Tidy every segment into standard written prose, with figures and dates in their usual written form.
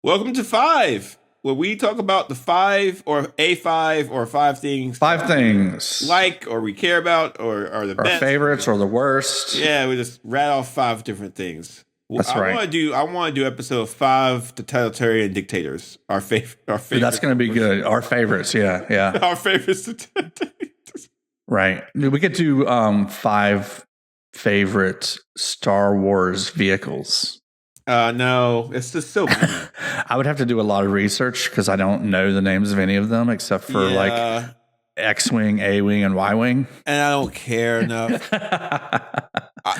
Welcome to Five, where we talk about the five or a five or five things. Five things. Like or we care about or are the Our best. favorites or the worst. Yeah, we just rattle off five different things. That's right. I want to do episode 5, totalitarian dictators. Our favorite. That's going to be good. Our favorites. Yeah. Our favorites. Right. We could do 5 favorite Star Wars vehicles. No, it's just so many. I would have to do a lot of research because I don't know the names of any of them except for like X-Wing, A-Wing, and Y-Wing. And I don't care enough.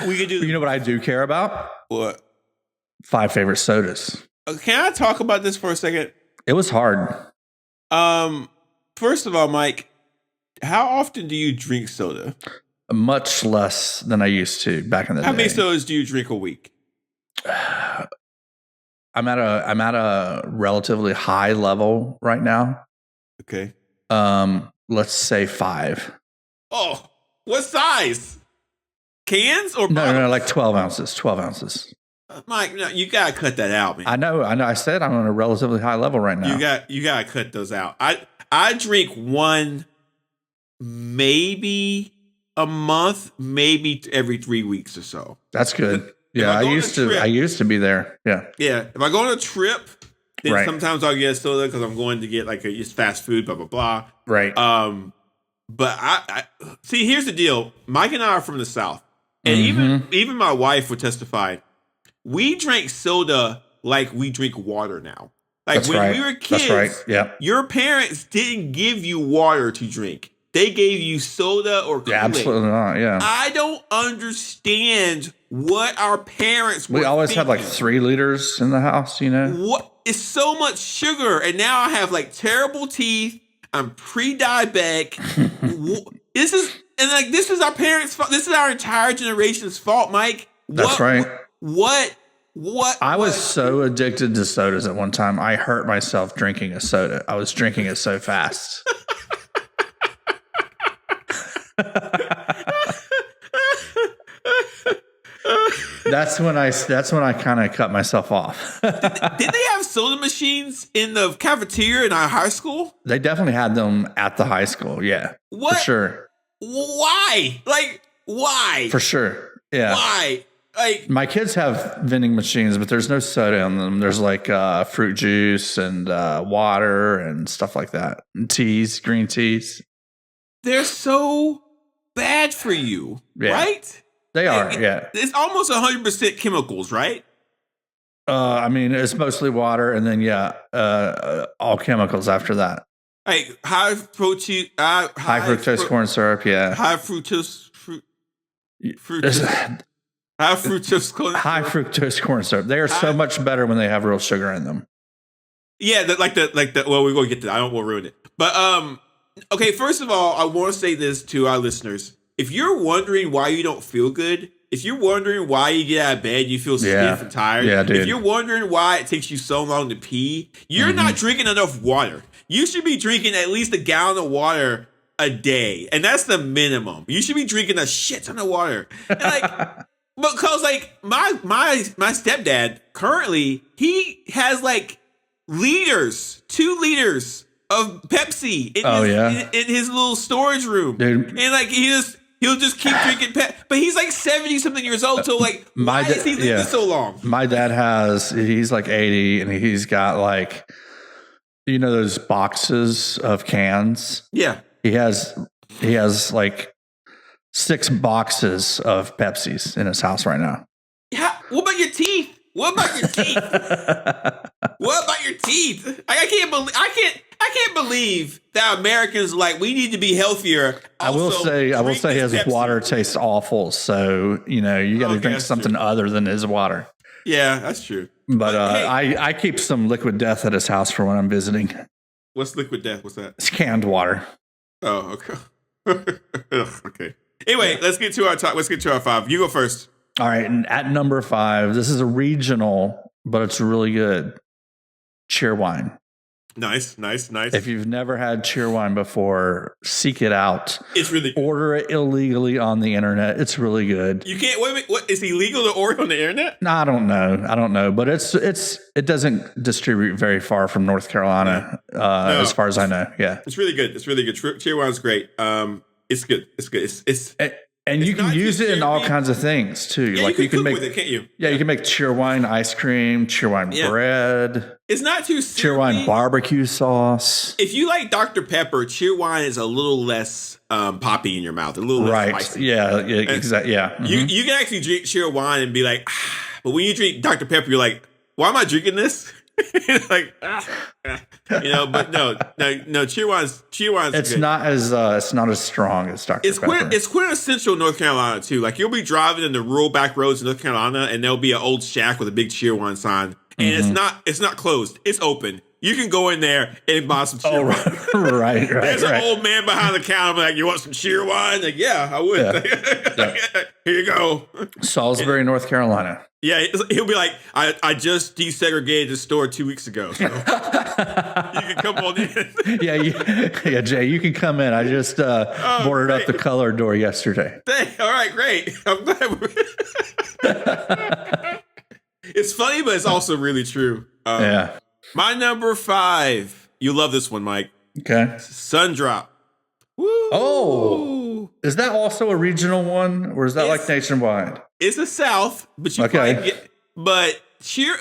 We could do. You know what I do care about? What? 5 favorite sodas. Can I talk about this for a second? It was hard. First of all, Mike, how often do you drink soda? Much less than I used to back in the day. How many sodas do you drink a week? I'm at a relatively high level right now. Okay. Let's say 5. Oh, what size? Cans or bottles? No, like 12 ounces. 12 ounces. Mike, no, you gotta cut that out, man. I know. I said I'm on a relatively high level right now. You gotta cut those out. I drink one, maybe a month, maybe every 3 weeks or so. That's good. Yeah, I used to be there. Yeah. Yeah. If I go on a trip, then Right. sometimes I'll get a soda because I'm going to get like just fast food, blah blah blah. Right. But I see. Here's the deal. Mike and I are from the South, and even my wife would testify. We drank soda like we drink water now. Like That's when right. we were kids, That's right. Yeah. your parents didn't give you water to drink. They gave you soda or Kool-Aid. Yeah, absolutely not. Yeah. I don't understand what our parents were We always had like thinking. 3 liters in the house, you know? What? It's so much sugar, and now I have like terrible teeth. I'm pre-diabetic. This is our parents' fault. This is our entire generation's fault, Mike. That's right. What? I was so addicted to sodas at one time. I hurt myself drinking a soda. I was drinking it so fast. That's when I kind of cut myself off. Did they have soda machines in the cafeteria in our high school? They definitely had them at the high school. Yeah. What? For sure. Why? Like, why? For sure. Yeah. Why? Like, My kids have vending machines, but there's no soda in them. There's like fruit juice and water and stuff like that. And teas, green teas. they're so bad for you, Yeah. right? They are, yeah. It's almost 100% chemicals, right? I mean, it's mostly water, and then all chemicals after that. Like high protein, High fructose corn syrup, yeah. high fructose high fructose corn. High fructose corn syrup. They are so much better when they have real sugar in them. Yeah, like the. Well, we're gonna get to that. I don't want to ruin it. But okay. First of all, I want to say this to our listeners: if you're wondering why you don't feel good, if you're wondering why you get out of bed, you feel stiff and tired. Yeah, dude. If you're wondering why it takes you so long to pee, you're not drinking enough water. You should be drinking at least a gallon of water a day, and that's the minimum. You should be drinking a shit ton of water. And like, because like my stepdad currently he has like 2 liters of Pepsi in his little storage room, Dude. and like he'll just keep drinking Pepsi. But he's like 70-something years old, so like why is he living so long? My dad he's like 80, and he's got like, you know, those boxes of cans. Yeah. He has like 6 boxes of Pepsis in his house right now. Yeah. What about your teeth? What about your teeth? I can't believe that Americans like we need to be healthier. I will say his Pepsi. water tastes awful. So, you know, you got to drink something other than his water. Yeah, that's true. But hey, I keep some liquid death at his house for when I'm visiting. what's liquid death? What's that? It's canned water. Oh, okay. Okay. Anyway, let's get to our talk. Let's get to our 5. You go first. All right. And at number 5, this is a regional, but it's really good. Cheer wine. Nice. If you've never had Cheerwine before, seek it out. It's really good. Order it illegally on the internet. It's really good. You can't wait. What is illegal to order on the internet? No, I don't know, but it doesn't distribute very far from North Carolina, as far as I know. Yeah, it's really good. Cheerwine's great. It's good. And you can use it in all kinds of things too. Yeah, like you can make with it, can't you? Yeah, you can make Cheerwine ice cream, Cheerwine bread. It's not too Cheerwine barbecue sauce. If you like Dr. Pepper, Cheerwine is a little less poppy in your mouth, a little less spicy. Yeah, exactly. Yeah, you can actually drink Cheerwine and be like, but when you drink Dr. Pepper, you're like, why am I drinking this? Like, but no, Cheerwine's it's good. not as strong as Dr. Pepper. It's quintessential North Carolina too. Like you'll be driving in the rural back roads of North Carolina, and there'll be an old shack with a big Cheerwine sign, and it's not closed. It's open. You can go in there and buy some Cheerwine. Oh, right. There's an old man behind the counter like, you want some Cheerwine? Like, yeah, I would. Yeah. Here you go. Salisbury, North Carolina. Yeah, he'll be like, I just desegregated the store 2 weeks ago. So you can come on in. yeah, Jay, you can come in. I just boarded up the color door yesterday. All right, great. I'm glad. It's funny, but it's also really true. Yeah. My number 5. You love this one, Mike. Okay. Sundrop. Woo. Oh. Is that also a regional one, or is that like nationwide? It's the South, but you probably get. But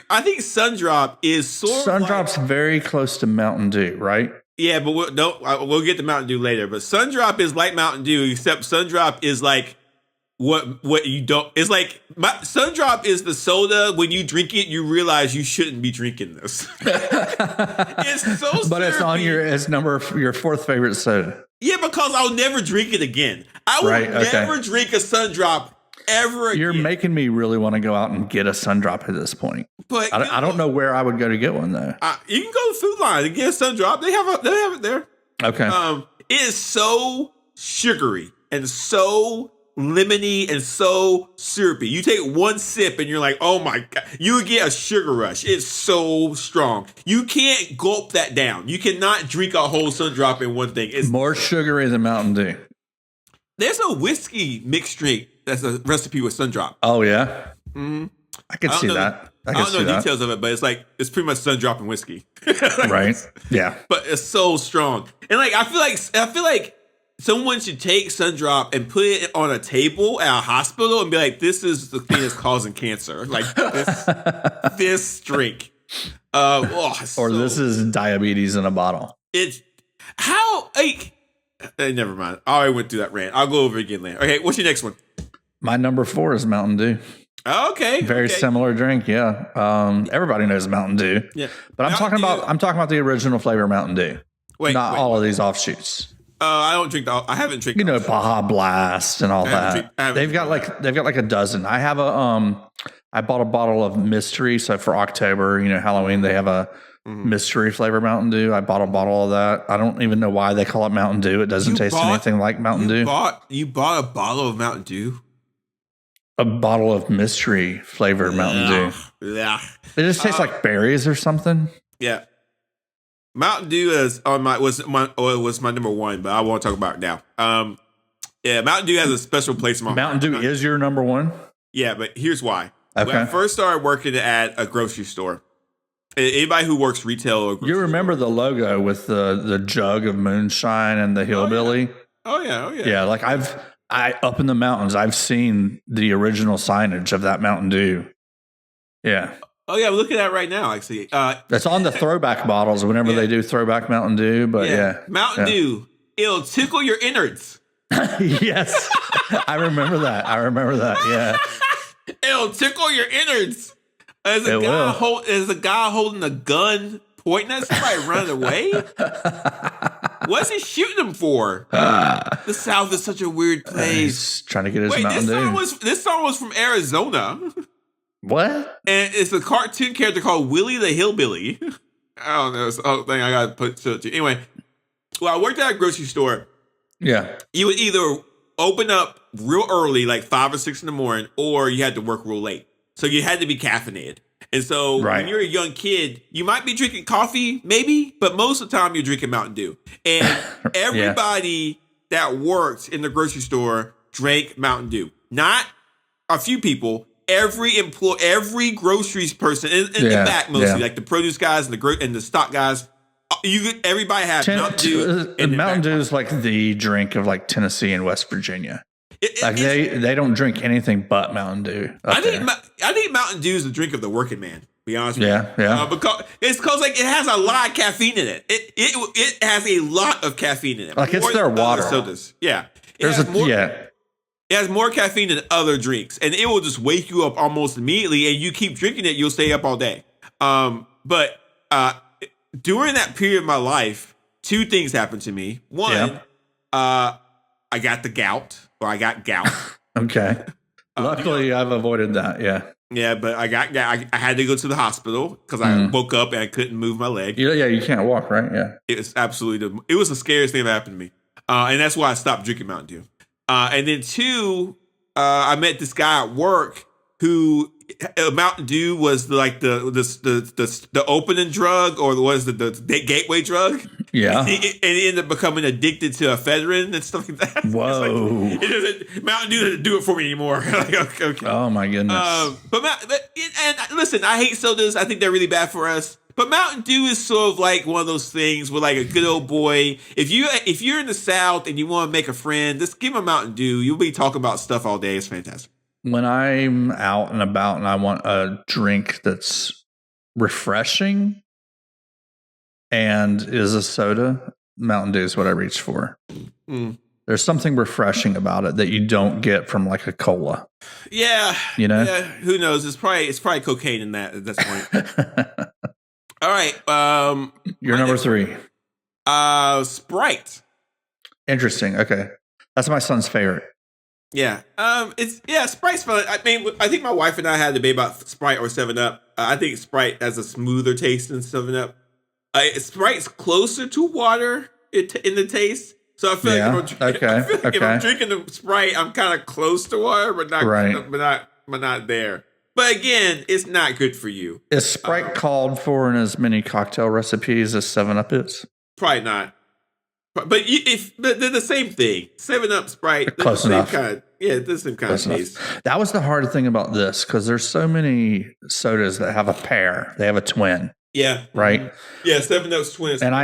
I think Sundrop is sort of. Sundrop's very close to Mountain Dew, right? Yeah, but we'll get to Mountain Dew later. But Sundrop is like Mountain Dew, except Sundrop is like what you don't. It's like Sundrop is the soda. When you drink it, you realize you shouldn't be drinking this. It's so. But it's on your your 4th favorite soda. Yeah, because I'll never drink it again. I will never drink a Sundrop ever again. You're making me really want to go out and get a Sundrop at this point. But I don't know where I would go to get one though. You can go to Food Line and get a Sundrop. They have it there. Okay. It is so sugary and so lemony and so syrupy. You take one sip and you're like, oh my God, you would get a sugar rush. It's so strong. You can't gulp that down. You cannot drink a whole Sundrop in one thing. It's more sugary than Mountain Dew. There's a whiskey mixed drink that's a recipe with Sundrop. Oh yeah. Mm-hmm. I can see that. I don't know details of it, but it's pretty much Sundrop and whiskey. Right. Yeah. But it's so strong. And like I feel like someone should take Sundrop and put it on a table at a hospital and be like, this is the thing that's causing cancer. Like this drink. This is diabetes in a bottle. It's how never mind. I already went through that rant. I'll go over it again later. Okay, what's your next one? My number 4 is Mountain Dew. Okay. Very similar drink, yeah. Everybody knows Mountain Dew. Yeah. But I'm talking about the original flavor Mountain Dew. Not all of these offshoots. I haven't drank. Baja Blast and all that. They've got like a dozen. I have I bought a bottle of Mystery. So for October, Halloween, they have a mystery flavor Mountain Dew. I bought a bottle of that. I don't even know why they call it Mountain Dew. It doesn't taste anything like Mountain Dew. You bought a bottle of Mountain Dew? A bottle of mystery flavored Mountain Dew. Yeah. It just tastes like berries or something. Yeah. Mountain Dew was my number 1, but I won't talk about it now. Mountain Dew has a special place in my heart. Mountain Dew is your number 1? Yeah, but here's why. Okay. When I first started working at a grocery store, anybody who works retail or you remember the logo with the jug of moonshine and the hillbilly? Oh yeah. Yeah, like up in the mountains, I've seen the original signage of that Mountain Dew. Yeah. Oh yeah, look at that right now. Actually, that's on the throwback bottles whenever they do throwback Mountain Dew. But Mountain Dew, it'll tickle your innards. Yes, I remember that. Yeah, it'll tickle your innards. As a guy holding a gun, pointing at somebody running away. What's he shooting him for? The South is such a weird place. He's trying to get his Mountain Dew. This song was from Arizona. What? And it's a cartoon character called Willy the Hillbilly. I don't know. It's the whole thing I got to put to it. Anyway, I worked at a grocery store. Yeah. You would either open up real early, like 5 or 6 in the morning, or you had to work real late. So you had to be caffeinated. And so when you're a young kid, you might be drinking coffee, maybe, but most of the time you're drinking Mountain Dew. And everybody that worked in the grocery store drank Mountain Dew. Not a few people. Every groceries person in the back, mostly like the produce guys and the stock guys. Everybody had Mountain Dew. Mountain Dew is like the drink of like Tennessee and West Virginia. They don't drink anything but Mountain Dew. I think Mountain Dew is the drink of the working man. Be honest with you. Yeah. Because like it has a lot of caffeine in it. It has a lot of caffeine in it. Like it's their water. Sodas. Yeah. It has more caffeine than other drinks, and it will just wake you up almost immediately. And you keep drinking it, you'll stay up all day. But during that period of my life, two things happened to me. One, I got the gout. Or I got gout. Okay. Luckily, I've avoided that. Yeah. Yeah, but I had to go to the hospital because I woke up and I couldn't move my leg. Yeah, you can't walk, right? Yeah. It was the scariest thing that happened to me. And that's why I stopped drinking Mountain Dew. And then two, I met this guy at work who Mountain Dew was like the opening drug, or was the gateway drug. Yeah. And he ended up becoming addicted to ephedrine and stuff like that. Whoa. Mountain Dew doesn't do it for me anymore. Okay. Oh my goodness. And listen, I hate sodas. I think they're really bad for us. But Mountain Dew is sort of like one of those things where, like, a good old boy, if you're in the South and you want to make a friend, just give him a Mountain Dew. You'll be talking about stuff all day. It's fantastic. When I'm out and about and I want a drink that's refreshing and is a soda, Mountain Dew is what I reach for. There's something refreshing about it that you don't get from like a cola. Yeah. You know? Yeah, who knows? It's probably cocaine in that at this point. All right. Your number 3. Sprite. Interesting. Okay. That's my son's favorite. Yeah. Sprite's fun. I mean, I think my wife and I had a debate about Sprite or 7-Up. I think Sprite has a smoother taste than 7-Up. Sprite's closer to water in the taste. So I feel like if I'm drinking the Sprite, I'm kind of close to water, but not there. But again, it's not good for you. Is Sprite called for in as many cocktail recipes as 7-Up is? Probably not. But they're the same thing. 7-Up, Sprite, close enough. The same kind of taste. That was the hard thing about this, because there's so many sodas that have a pair. They have a twin. Yeah. Right? Yeah, 7-Up's twins. And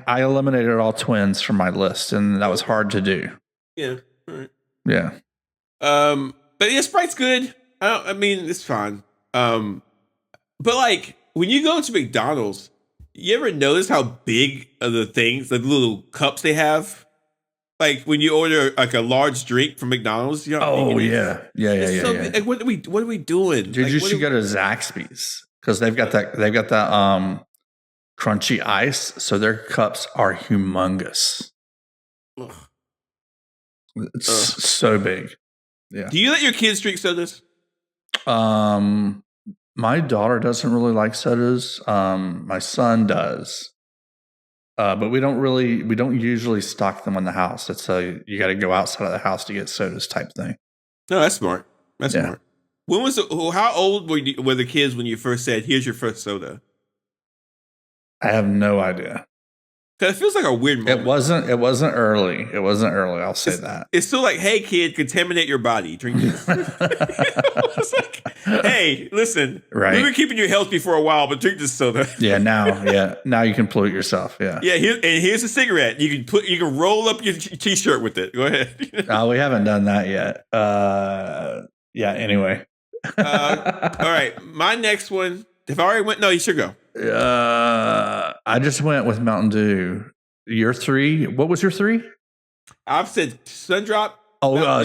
I eliminated all twins from my list, and that was hard to do. Yeah. All right. Yeah. But yeah, Sprite's good. I mean, it's fine. But like when you go to McDonald's, you ever notice how big are the things, the little cups they have? Like when you order like a large drink from McDonald's, you know. Oh yeah. Like, what are we doing? Dude, you should go to Zaxby's because they've got that crunchy ice, so their cups are humongous. Ugh. It's so big. Yeah. Do you let your kids drink sodas? My daughter doesn't really like sodas. My son does. But we don't usually stock them in the house. It's you got to go outside of the house to get sodas type thing. No, that's smart. That's smart. How old were the kids when you first said, "Here's your first soda"? I have no idea. Because it feels like a weird moment. It wasn't early. I'll say that. It's still like, hey, kid, contaminate your body. Drink this. It's like, hey, listen. Right. We've been keeping you healthy for a while, but drink this soda. Now you can pollute yourself. Yeah. Yeah. Here's a cigarette. You can roll up your t-shirt with it. Go ahead. We haven't done that yet. Anyway. All right. My next one. If I already went, no, you should go. I just went with Mountain Dew. Your 3? What was your 3? I've said Sundrop.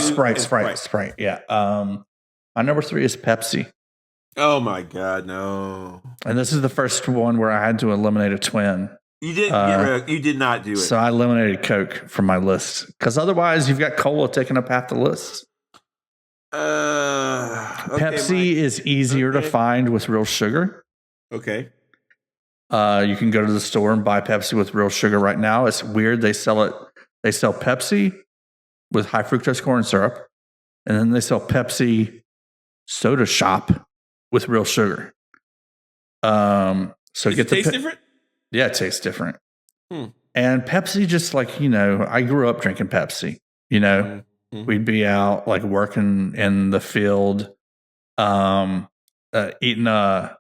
Sprite. Yeah. My number 3 is Pepsi. Oh my God, no! And this is the first one where I had to eliminate a twin. You didn't. You did not do it. So I eliminated Coke from my list because otherwise you've got cola taking up half the list. Pepsi is easier to find with real sugar. Okay. You can go to the store and buy Pepsi with real sugar right now. It's weird. They sell Pepsi with high fructose corn syrup, and then they sell Pepsi Soda Shop with real sugar. So Does it taste different? Yeah, it tastes different. And Pepsi, just like, I grew up drinking Pepsi. We'd be out like working in the field, eating a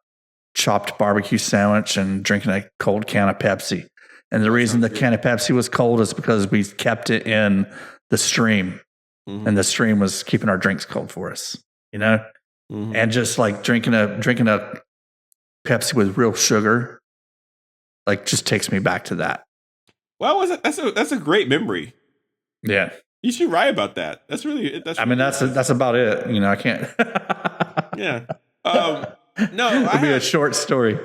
chopped barbecue sandwich and drinking a cold can of Pepsi. And the reason the can of Pepsi was cold is because we kept it in the stream, and the stream was keeping our drinks cold for us. And just like drinking a Pepsi with real sugar, like just takes me back to that. Well, that's a great memory. Yeah, you should write about that. That's about it. I can't. Yeah. No, it'll be a short story.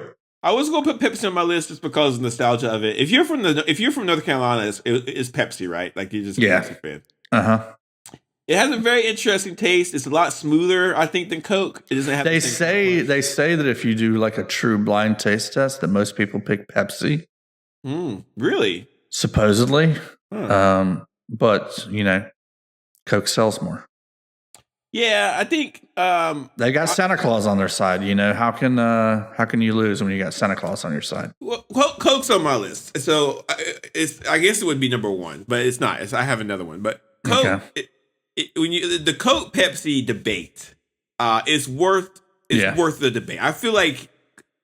I was gonna put Pepsi on my list just because of nostalgia of it. If you're from North Carolina, it's Pepsi, right? Like you're just a Pepsi fan. It has a very interesting taste. It's a lot smoother, I think, than Coke. It doesn't have. They say that if you do like a true blind taste test, that most people pick Pepsi. Really? Supposedly, but Coke sells more. Yeah, I think they got Santa Claus on their side. How can you lose when you got Santa Claus on your side? Well, Coke's on my list, so I guess it would be number one, but it's not. I have another one, but Coke. Okay. The Coke Pepsi debate is worth the debate. I feel like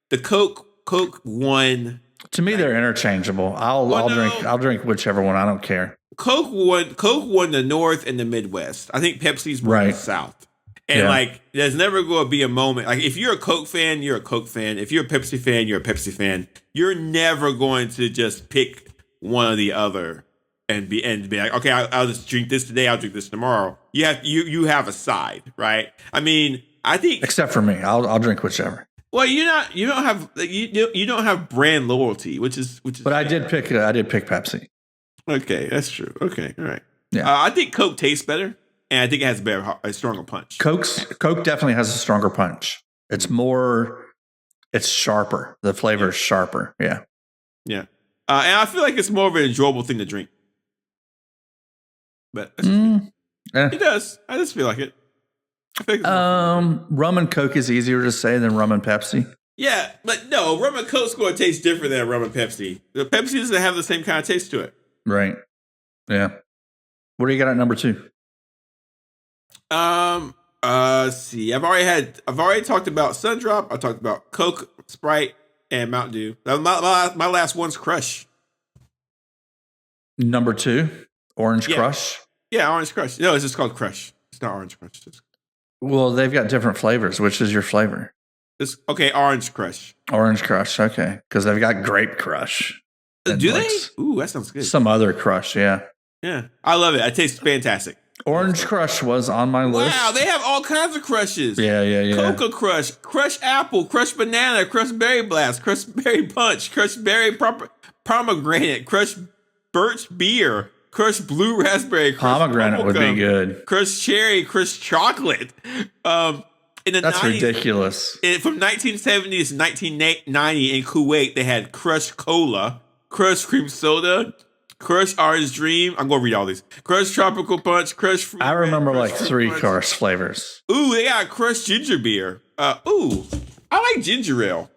the Coke won. To me, they're interchangeable. I'll drink whichever one. I don't care. Coke won the North and the Midwest. I think Pepsi's won the South. And like, there's never going to be a moment. Like, if you're a Coke fan, you're a Coke fan. If you're a Pepsi fan, you're a Pepsi fan. You're never going to just pick one or the other and be like, okay, I'll just drink this today. I'll drink this tomorrow. You have a side, right? I mean, I think, except for me, I'll drink whichever. Well, you don't have brand loyalty, which is. But I did pick Pepsi. Okay, that's true. Okay, all right. Yeah, I think Coke tastes better, and I think it has a stronger punch. Coke definitely has a stronger punch. It's sharper. The flavor is sharper. Yeah, yeah, and I feel like it's more of an enjoyable thing to drink. But it does. I just feel like it. Rum and Coke is easier to say than rum and Pepsi. Yeah, but no, rum and Coke's going to taste different than rum and Pepsi. The Pepsi doesn't have the same kind of taste to it. Right. Yeah. What do you got at number 2? See, I've already talked about Sundrop. I talked about Coke, Sprite, and Mountain Dew. My last one's Crush. Number 2, Orange Crush. Yeah, Orange Crush. No, it's just called Crush. It's not Orange Crush. Well, they've got different flavors. Which is your flavor? Orange Crush. Orange Crush, okay. Because they've got Grape Crush. Do they? Ooh, that sounds good. Some other Crush, yeah. Yeah, I love it. It tastes fantastic. Orange Crush was on my list. Wow, they have all kinds of crushes. Yeah. Coca Crush, Crush Apple, Crush Banana, Crush Berry Blast, Crush Berry Punch, Crush Berry Pomegranate, Crush Birch Beer, Crush Blue Raspberry, Crush Pomegranate would be good. Crush Cherry, Crush Chocolate. That's 90s, ridiculous. From 1970 to 1990 in Kuwait, they had Crush Cola, Crush Cream Soda, Crush Orange Dream. I'm going to read all these. Crush Tropical Punch, Crush Fruit. I remember Crush like 3 Crush flavors. Ooh, they got Crush Ginger Beer. I like ginger ale.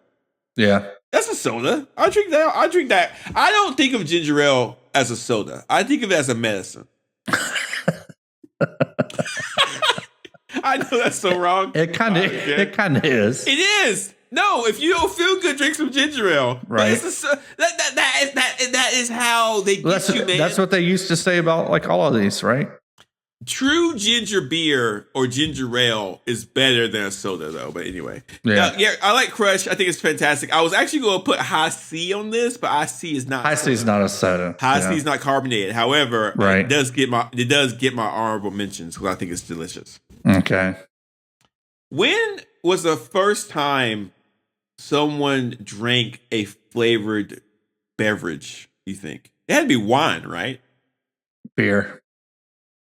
Yeah. That's a soda. I'll drink that. I don't think of ginger ale as a soda. I think of it as a medicine. I know that's so wrong. It kind of is. It is. No, if you don't feel good, drink some ginger ale. Right. That is how they get you, man. That's what they used to say about like all of these, right? True ginger beer or ginger ale is better than a soda, though. But anyway, yeah, I like Crush. I think it's fantastic. I was actually going to put High C on this, but High C is not. High C is not a soda. High C is not carbonated. However, right. it does get my honorable mentions because I think it's delicious. Okay. When was the first time someone drank a flavored beverage? You think it had to be wine, right? Beer.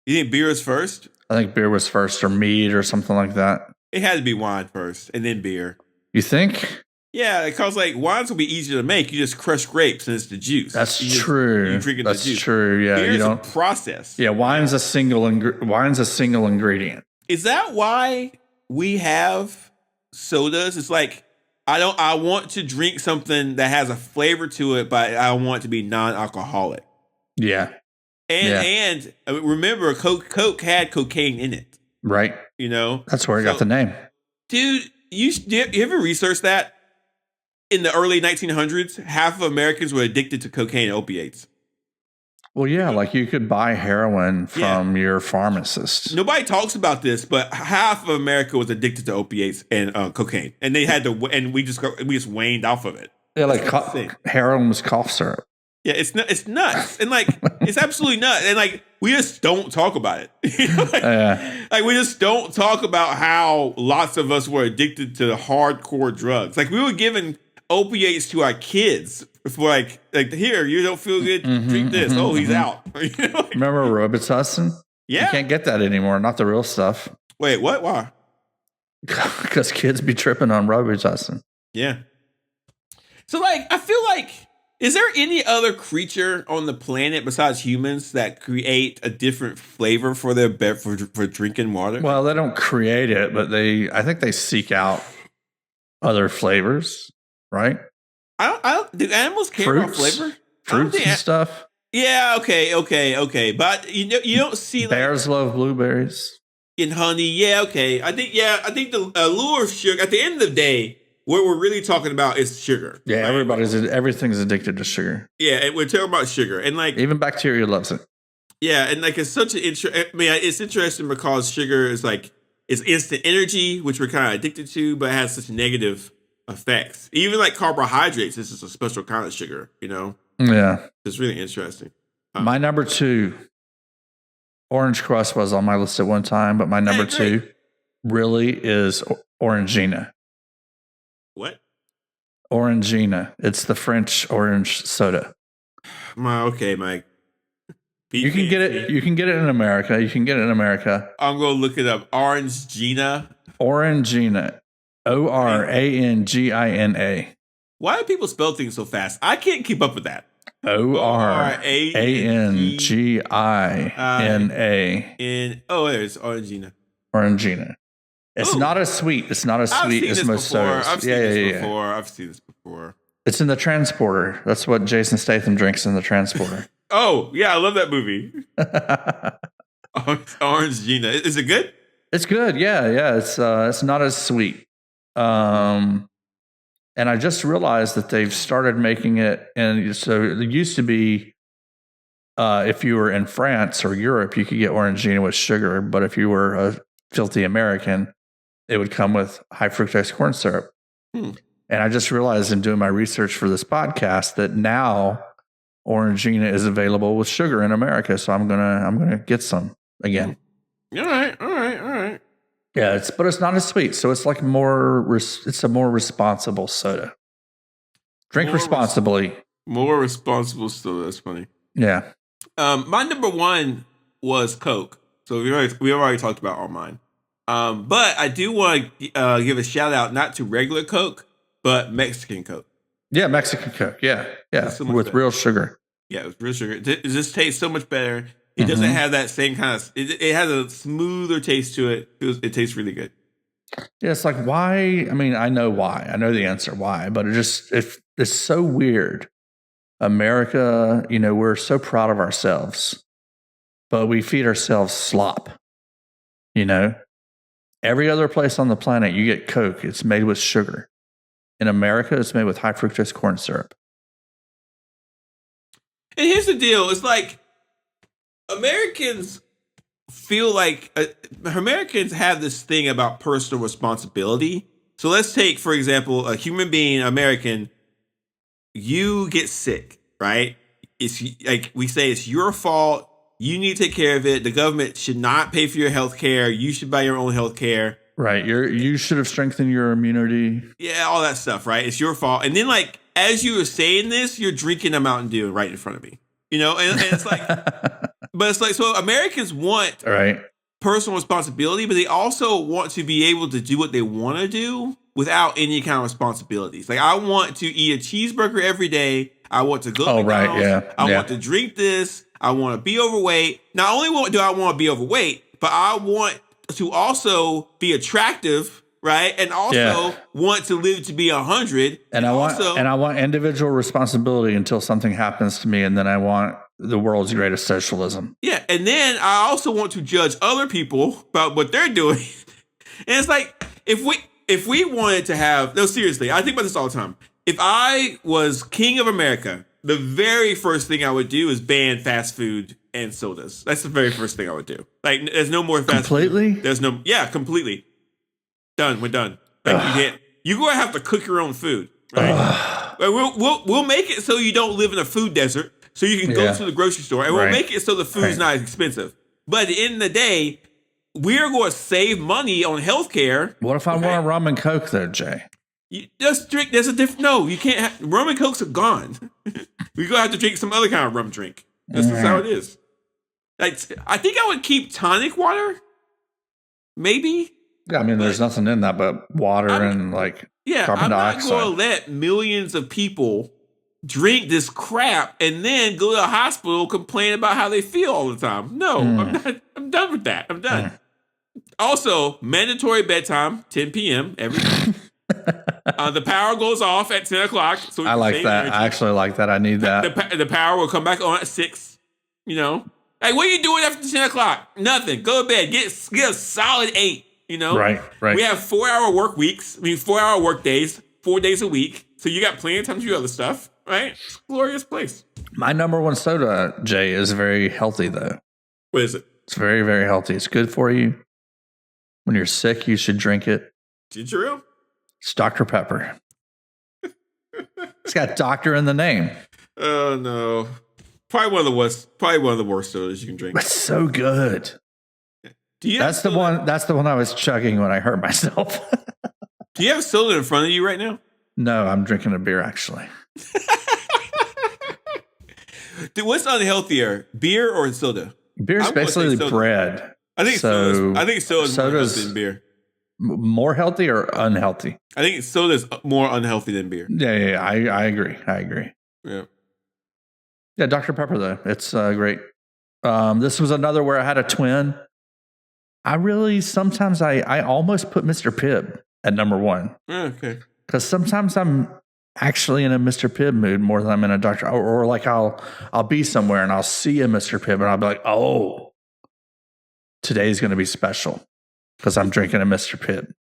You think beer was first? I think beer was first, or mead, or something like that. It had to be wine first, and then beer. You think? Yeah, because like wines will be easier to make. You just crush grapes, and it's the juice. That's true. You drink That's the juice. True. Yeah, Beer's a process. Yeah, wine's a single ingredient. Is that why we have sodas? It's like I want to drink something that has a flavor to it, but I want it to be non-alcoholic. Yeah. And remember, Coke had cocaine in it. Right. That's where it got the name. Dude, you ever research that? In the early 1900s, half of Americans were addicted to cocaine and opiates. Well, yeah, like you could buy heroin from your pharmacist. Nobody talks about this, but half of America was addicted to opiates and cocaine, and they had to, and we just waned off of it. Yeah, like heroin was cough syrup. Yeah, it's nuts, and like it's absolutely nuts, and like we just don't talk about it. Like we just don't talk about how lots of us were addicted to hardcore drugs. Like we were giving opiates to our kids for like here, you don't feel good, drink this. Oh, he's out. Remember Robitussin? Yeah, you can't get that anymore. Not the real stuff. Wait, what? Why? Because kids be tripping on Robitussin. Yeah. So like, I feel like, is there any other creature on the planet besides humans that create a different flavor for their for drinking water? Well, they don't create it, but I think they seek out other flavors, right? Do animals care about flavor? Fruits and stuff. Yeah, okay. But you don't see bears love blueberries and honey. Yeah, okay. I think the allure of sugar. At the end of the day, what we're really talking about is sugar. Yeah, right? Everything's addicted to sugar. Yeah, and we're talking about sugar, and like even bacteria loves it. Yeah, and like it's such an it's interesting because sugar is like it's instant energy, which we're kind of addicted to, but it has such negative effects. Even like carbohydrates, this is a special kind of sugar, Yeah. It's really interesting. My number 2, Orange Crush was on my list at one time, but my number 2 really is Orangina. What? Orangina. It's the French orange soda. Okay, Mike. You can get it. You can get it in America. I'm going to look it up. Orangina. Orangina. Orangina. Why do people spell things so fast? I can't keep up with that. Orangina. Oh, there's Orangina. Orangina. It's not as sweet. It's not as sweet as most sodas. I've seen this before. It's in the Transporter. That's what Jason Statham drinks in the Transporter. Oh, yeah, I love that movie. Orangina. Is it good? It's good. Yeah. It's not as sweet. And I just realized that they've started making it, and so it used to be if you were in France or Europe, you could get Orangina with sugar, but if you were a filthy American, it would come with high fructose corn syrup. And I just realized in doing my research for this podcast that now Orangina is available with sugar in America, so I'm gonna get some again. All right. Yeah, but it's not as sweet, so it's like it's a more responsible soda. Drink responsibly. More responsible soda. That's funny. Yeah. My number 1 was Coke. So we already talked about all mine. But I do want to give a shout out not to regular Coke, but Mexican Coke. Yeah, Mexican Coke. Yeah, so with real sugar. Yeah, with real sugar. It just tastes so much better. It doesn't have that same kind of. It has a smoother taste to it. It tastes really good. Yeah, it's like why? I mean, I know why. I know the answer why, but it's so weird. America, we're so proud of ourselves, but we feed ourselves slop. Every other place on the planet, you get Coke. It's made with sugar. In America, it's made with high fructose corn syrup. And here's the deal. It's like Americans feel like Americans have this thing about personal responsibility. So let's take, for example, a human being, American, you get sick, right? It's like we say it's your fault. You need to take care of it. The government should not pay for your health care. You should buy your own health care. Right. You should have strengthened your immunity. Yeah, all that stuff, right? It's your fault. And then, like, as you were saying this, you're drinking a Mountain Dew right in front of me. And it's like, but it's like, so Americans want personal responsibility, but they also want to be able to do what they want to do without any kind of responsibilities. Like, I want to eat a cheeseburger every day. I want to go to McDonald's. I want to drink this. I want to be overweight. Not only do I want to be overweight, but I want to also be attractive right? And also want to live to be 100. And I want individual responsibility until something happens to me, and then I want the world's greatest socialism. Yeah, and then I also want to judge other people about what they're doing. And it's like, if we wanted to have, no, seriously, I think about this all the time. If I was king of America, the very first thing I would do is ban fast food and sodas. That's the very first thing I would do. Like, there's no more fast completely? food. There's no, completely. Done. We're done. Like, you're going to have to cook your own food, right? We'll make it so you don't live in a food desert, so you can go to the grocery store, and we'll make it so the food's not as expensive. But at the end of the day, we're going to save money on healthcare. What if I want a rum and Coke, though, Jay? You just drink. There's a different. No, you can't. Rum and Cokes are gone. We're gonna have to drink some other kind of rum drink. This is how it is. Like, I think I would keep tonic water. Maybe. Yeah, I mean, there's nothing in that but water and carbon dioxide. I'm not going to let millions of people drink this crap and then go to the hospital complain about how they feel all the time. No, I'm not. I'm done with that. I'm done. Also, mandatory bedtime, 10 p.m. every night. The power goes off at 10 o'clock. So I like that. Energy. I actually like that. I need that. The power will come back on at 6. You know, like, what are you doing after 10 o'clock? Nothing. Go to bed. Get a solid 8. You know, right. We have 4-hour work weeks. 4-hour work days, 4 days a week. So you got plenty of time to do other stuff, right? It's a glorious place. My number one soda, Jay, is very healthy, though. What is it? It's very, very healthy. It's good for you. When you're sick, you should drink it. Did you real? It's Dr. Pepper. It's got doctor in the name. Oh, no. Probably one of the worst sodas you can drink. It's so good. That's the one I was chugging when I hurt myself. Do you have soda in front of you right now? No, I'm drinking a beer, actually. Dude, what's unhealthier, beer or soda? Beer is basically bread. I think soda's more healthy than beer. More healthy or unhealthy? I think soda's more unhealthy than beer. Yeah, I agree. Yeah. Yeah, Dr. Pepper, though. It's great. This was another where I had a twin. I really, sometimes I almost put Mr. Pibb at number 1. Okay. Because sometimes I'm actually in a Mr. Pibb mood more than I'm in a Dr. Or like I'll be somewhere and I'll see a Mr. Pibb and I'll be like, oh, today's going to be special because I'm drinking a Mr. Pibb.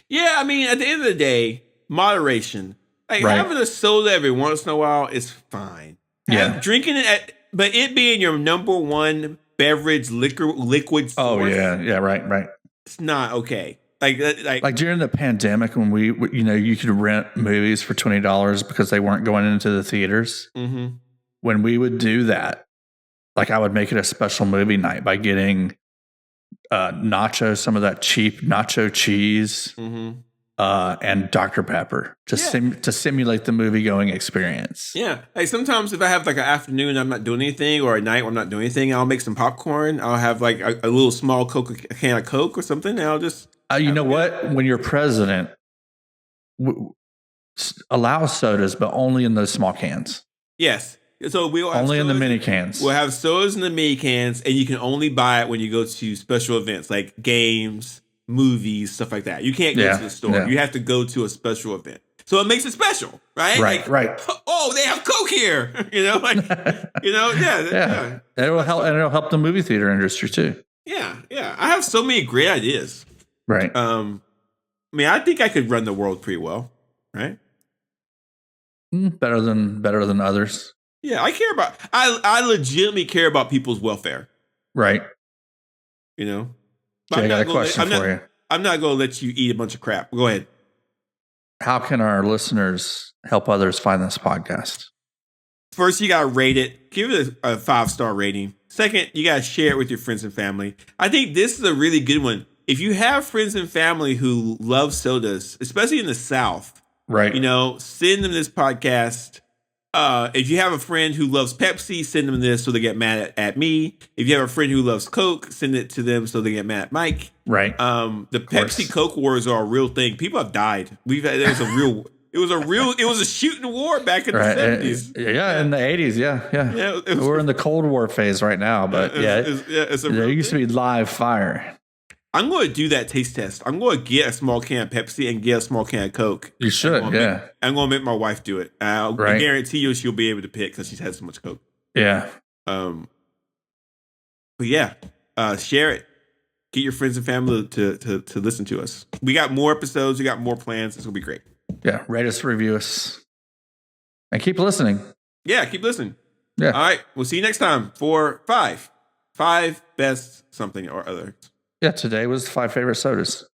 Yeah, I mean, at the end of the day, moderation. Like, having a soda every once in a while is fine. Yeah. Drinking it but it being your number one beverage liquid source. Oh, yeah, right. It's not okay. Like during the pandemic when we you could rent movies for $20 because they weren't going into the theaters. Mm-hmm. When we would do that, like I would make it a special movie night by getting some of that cheap nacho cheese, and Dr. Pepper to simulate the movie going experience. Yeah, like sometimes if I have like an afternoon I'm not doing anything, or a night where I'm not doing anything, I'll make some popcorn. I'll have like a little small can of Coke or something, and I'll just. You know what? When you're president, allow sodas, but only in those small cans. Yes. So we'll have only in the mini cans. We'll have sodas in the mini cans, and you can only buy it when you go to special events like games, movies, stuff like that. You can't go to the store. Yeah. You have to go to a special event. So it makes it special, right? Right. Oh, they have Coke here. Yeah. And it'll help the movie theater industry too. Yeah. I have so many great ideas. Right. I mean, I think I could run the world pretty well, right? Better than others. Yeah, I legitimately care about people's welfare. Right. You know? Jay, I got a question for you. I'm not going to let you eat a bunch of crap. Go ahead. How can our listeners help others find this podcast? First, you got to rate it. Give it a 5-star rating. Second, you got to share it with your friends and family. I think this is a really good one. If you have friends and family who love sodas, especially in the South, right? Send them this podcast. If you have a friend who loves Pepsi, send them this so they get mad at me. If you have a friend who loves Coke, send it to them so they get mad at Mike. Right. The Pepsi Coke wars are a real thing. People have died. It was a shooting war back in the 70s. Yeah, in the 80s. Yeah. We're in the Cold War phase right now, but there used to be live fire. I'm going to do that taste test. I'm going to get a small can of Pepsi and get a small can of Coke. You should, I'm going to make my wife do it. I guarantee you she'll be able to pick because she's had so much Coke. Yeah. But yeah, share it. Get your friends and family to listen to us. We got more episodes. We got more plans. It's going to be great. Yeah. Rate us, review us. And keep listening. Yeah, keep listening. Yeah. All right. We'll see you next time for 5 best something or other. Yeah, today was 5 favorite sodas.